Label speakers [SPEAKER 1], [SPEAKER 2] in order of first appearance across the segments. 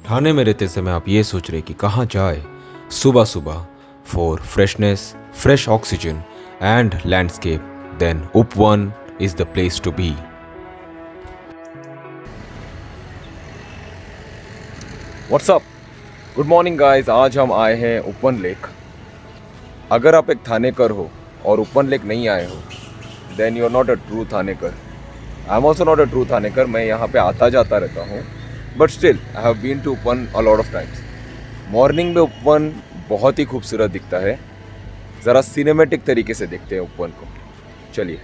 [SPEAKER 1] ठाणे में रहते समय आप ये सोच रहे कि कहाँ जाए सुबह सुबह for freshness, fresh oxygen and landscape, then Upvan is the place to be.
[SPEAKER 2] What's up, good morning guys. आज हम आए हैं उपवन लेक। अगर आप एक थानेकर हो और उपवन लेक नहीं आए हो then you are not a true Thanekar. I am also not a true Thanekar. मैं यहाँ पे आता जाता रहता हूँ, but still I have been to Upvan a lot of times. Morning में उपवन बहुत ही खूबसूरत दिखता है। ज़रा सिनेमेटिक तरीके से देखते हैं उपवन को। चलिए।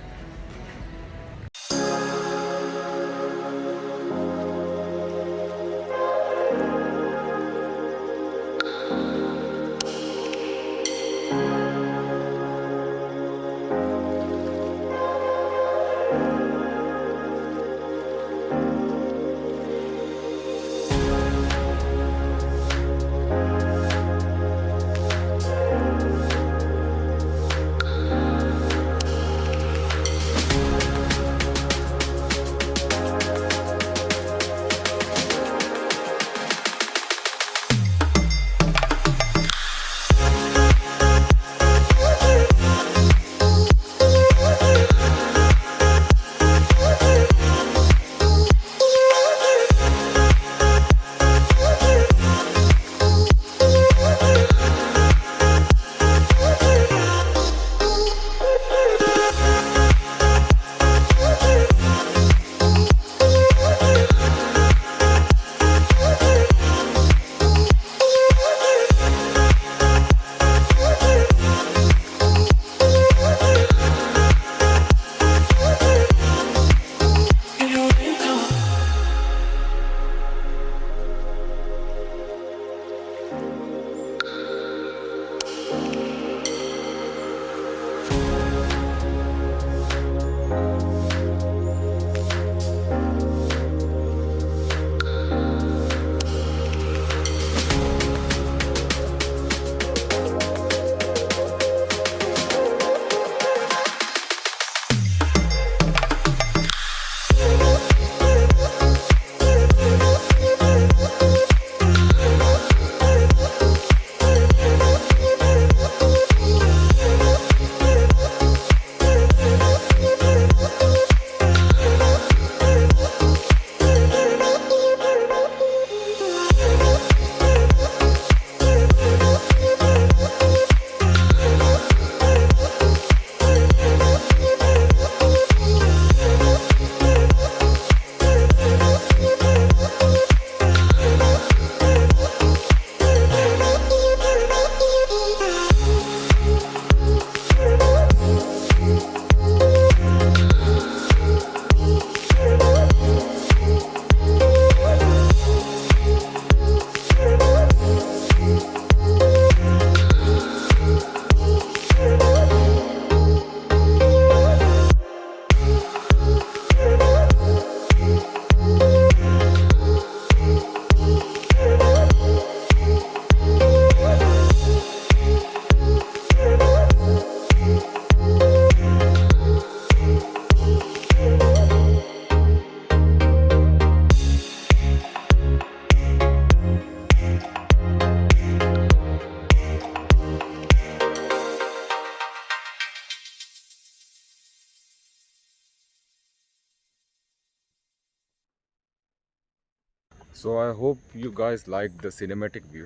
[SPEAKER 2] So I hope you guys like the cinematic view.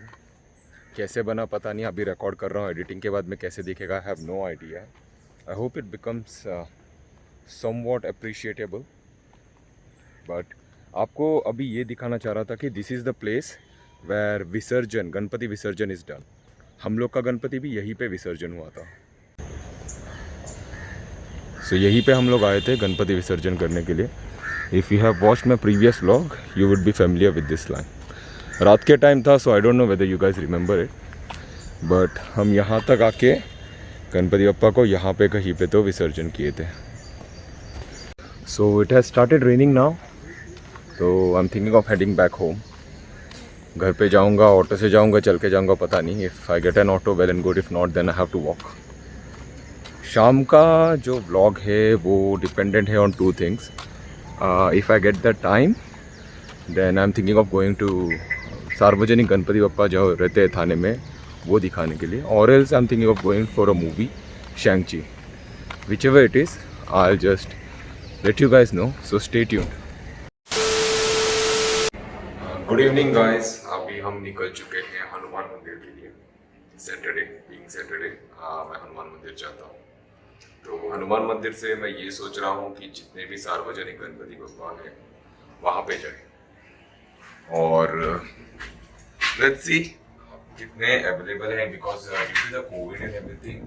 [SPEAKER 2] कैसे बना पता नहीं, अभी रिकॉर्ड कर रहा हूँ। एडिटिंग के बाद में कैसे दिखेगा I have no idea. I hope it becomes somewhat appreciable. But आपको अभी ये दिखाना चाह रहा था कि this is the place where visarjan, Ganpati विसर्जन इज़ डन। हम लोग का गणपति भी यहीं पे विसर्जन हुआ था। सो यहीं पे हम लोग आए थे गणपति विसर्जन करने के लिए। If you have watched my previous vlog you would be familiar with this line. रात के टाइम था, so I don't know whether you guys remember it, but हम यहाँ तक आके गणपति बप्पा को यहाँ पे कहीं पे तो विसर्जन किए थे। So it has started raining now, तो I am thinking of heading back home. घर पे जाऊँगा, ऑटो से जाऊँगा, चल के जाऊँगा, पता नहीं। If I get an auto well and good, if not then I have to walk. शाम का जो व्लॉग है वो डिपेंडेंट है on two things. If I get the time then I am thinking of going to sarvajanik Ganpati Bappa जो रहते हैं थाने में वो दिखाने के लिए, और else I am thinking of going for a movie शैंग-ची, whichever it is, I'll just let you guys know, so stay tuned. Good evening guys, अभी हम निकल चुके हैं हनुमान मंदिर के लिए। सैटरडे बीइंग सैटरडे मैं हनुमान मंदिर जाता हूँ। तो हनुमान मंदिर से मैं ये सोच रहा हूँ कि जितने भी सार्वजनिक गणपति बप्पा हैं वहाँ पे जाए, और लेट्स सी कितने अवेलेबल हैं, because due to the Covid and everything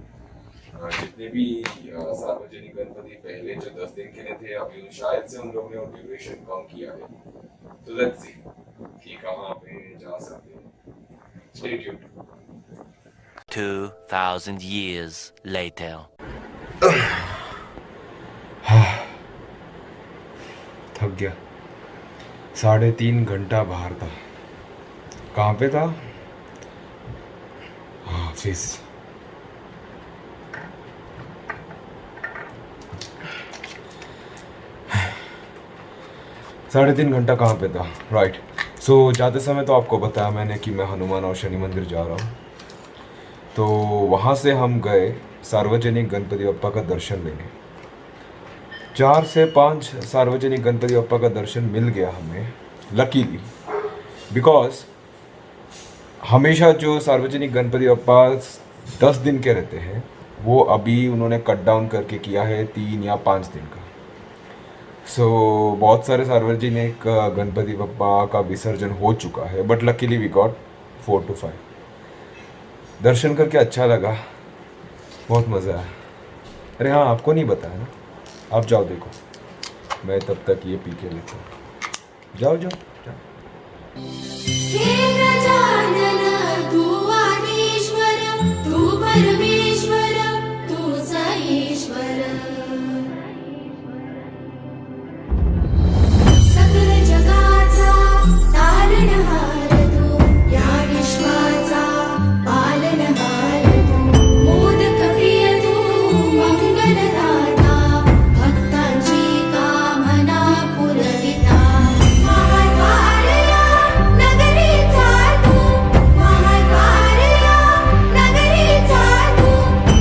[SPEAKER 2] जितने भी सार्वजनिक गणपति पहले जो 10 दिन के लिए थे, अभी शायद से उन लोगों ने ड्यूरेशन कम किया है। तो लेट्स सी कि कहाँ पे जा सकते हैं। Stay tuned.
[SPEAKER 3] 2000 years later.
[SPEAKER 1] थक गया। 3.5 घंटा बाहर था। कहाँ पे था? ऑफिस। साढ़े 3 घंटा कहाँ पे था, राइट। सो जाते समय तो आपको बताया मैंने कि मैं हनुमान और शनि मंदिर जा रहा हूँ। तो वहाँ से हम गए सार्वजनिक गणपति बप्पा का दर्शन लेने। 4 से 5 सार्वजनिक गणपति बप्पा का दर्शन मिल गया हमें, लकीली, बिकॉज हमेशा जो सार्वजनिक गणपति बप्पा 10 दिन के रहते हैं वो अभी उन्होंने कट डाउन करके किया है 3 या 5 दिन का। सो बहुत सारे सार्वजनिक गणपति बप्पा का विसर्जन हो चुका है, but luckily we got 4 to 5। दर्शन करके अच्छा लगा, बहुत मज़ा आया। अरे हाँ, आपको नहीं बताया ना, आप जाओ देखो, मैं तब तक ये पी के लेता हूँ। जाओ जाओ जाओ।
[SPEAKER 4] हे गजानन तू आदिश्वर, तू परमेश्वर, तू ईश्वर, सकल जगाचा तारणहार तू, या विश्वाचा पालनहार तू, मोदक प्रिय तू, मंगलदाता, भक्तांची कामना पुरविता, महाद्वारया नगरीचा तू, महाद्वारया नगरीचा तू,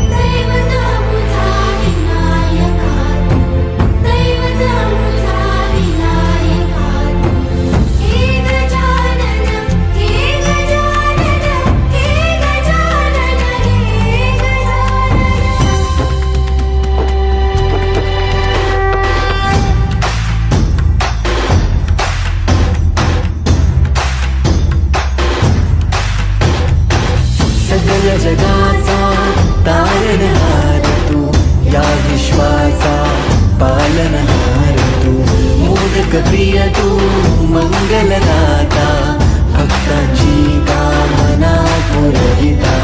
[SPEAKER 4] दैवत मुझा विनायका तू, दैवत मुझा विनायका तू, हे गजानन, हे गजानन, हे गजानन, हे
[SPEAKER 5] सकल जगाचा तारणहार तू, या विश्वाचा पालनहार तू, मोदक प्रिय तू, मंगलदाता, भक्तांची कामना पुरविता,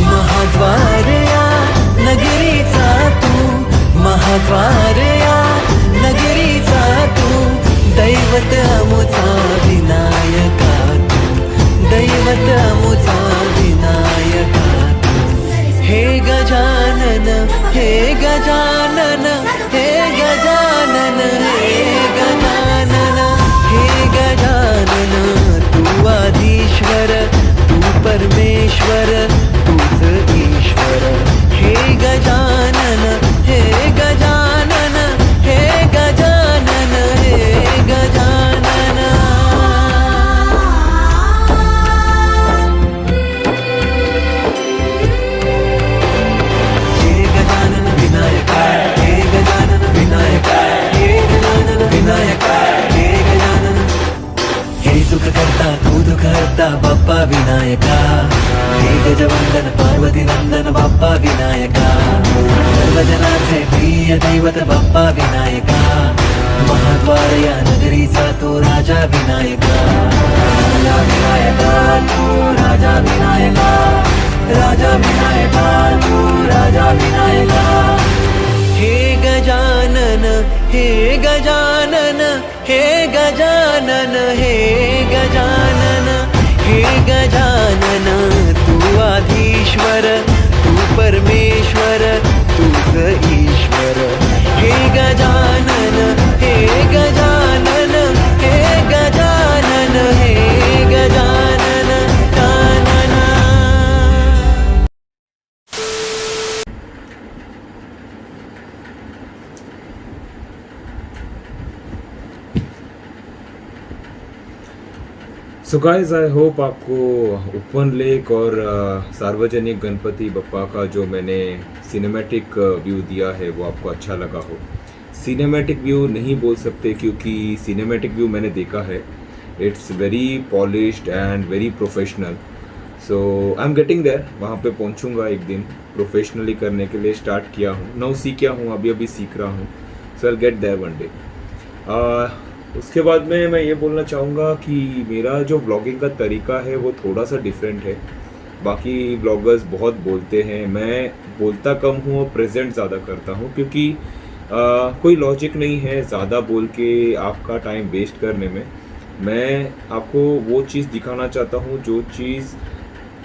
[SPEAKER 5] महाद्वारया नगरीचा तू, महाद्वारया नगरीचा तू, दैवत अमुचा विनायका तू, दैवत अमुचा विनायका तू, हे गजानन, हे गजानन, हे गजानन, हे गजानन, हे गजानन, तू आदिश्वर, तू परमेश्वर, तूच ईश्वर, हे गजानन, हे गजानन, हे गजानन, हे गजानन। हे गजानन विनायका, हे गजानन विनायका, हे गजानन विनायका, हे गजानन, हे सुख करता तू दुख हरता बाप्पा विनायका, हे गजवंदन पार्वती नंदन बाप्पा विनायका, सर्वजनांचे प्रिय दैवत बाप्पा विनायका, महाद्वारया नगरीचा तो राजा विनायका, राजा विनायका तू राजा विनायका, राजा विनायका तू राजा विनायका, हे गजानन, हे गजानन, हे गजानन, हे गजानन, हे गजानन, तू आधीश्वर, तू परमेश्वर, तूच ईश्वर, हे गजानन, हे गजानन, हे गजानन, हे Gajanan.
[SPEAKER 1] So guys I hope आपको ओपन लेक और सार्वजनिक गणपति बप्पा का जो मैंने सिनेमैटिक व्यू दिया है वो आपको अच्छा लगा हो। सिनेमैटिक व्यू नहीं बोल सकते क्योंकि सिनेमैटिक व्यू मैंने देखा है, it's very polished and very professional. So I am getting there, वहाँ पे पहुँचूँगा एक दिन। प्रोफेशनली करने के लिए स्टार्ट किया हूँ, नौ सीखा हूँ, अभी सीख रहा हूँ। So I get there one day. उसके बाद में मैं ये बोलना चाहूँगा कि मेरा जो ब्लॉगिंग का तरीका है वो थोड़ा सा डिफरेंट है। बाकी ब्लॉगर्स बहुत बोलते हैं, मैं बोलता कम हूँ और प्रेजेंट ज़्यादा करता हूँ क्योंकि कोई लॉजिक नहीं है ज़्यादा बोल के आपका टाइम वेस्ट करने में। मैं आपको वो चीज़ दिखाना चाहता हूँ जो चीज़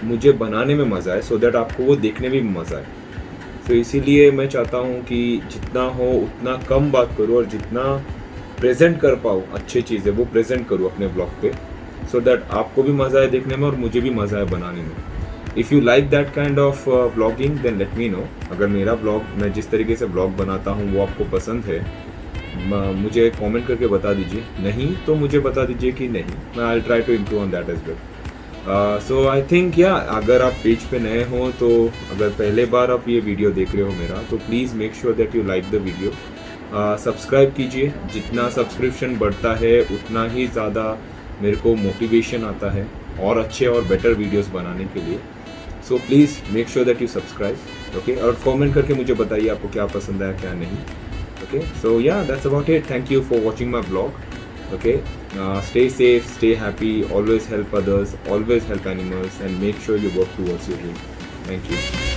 [SPEAKER 1] मुझे बनाने में मज़ा आए, सो दैट आपको वो देखने में भी मज़ा आए। तो इसीलिए मैं चाहता हूँ कि जितना हो उतना कम बात करूँ और जितना प्रेजेंट कर पाऊँ अच्छी चीज़ें वो प्रेजेंट करूँ अपने ब्लॉग पे, सो दैट आपको भी मज़ा आए देखने में और मुझे भी मज़ा आए बनाने में। If you like that kind of blogging then let me know. अगर मेरा ब्लॉग, मैं जिस तरीके से ब्लॉग बनाता हूँ वो आपको पसंद है, मुझे कमेंट करके बता दीजिए। नहीं तो मुझे बता दीजिए कि नहीं, मैं I try to improve on that as well. So I think या अगर आप पेज पे नए हो तो अगर पहले बार आप ये वीडियो देख रहे हो मेरा, तो please make sure that you like the video. Subscribe कीजिए, जितना सब्सक्रिप्शन बढ़ता है उतना ही ज़्यादा मेरे को मोटिवेशन आता है और अच्छे और बेटर वीडियोस बनाने के लिए। So please make sure that you subscribe, okay. और कमेंट करके मुझे बताइए आपको क्या पसंद आया क्या नहीं, ओके। सो या that's about it. Thank you for watching my blog, okay. Stay safe, stay happy, always help others, always help animals, and make sure you work towards your dream. Thank you.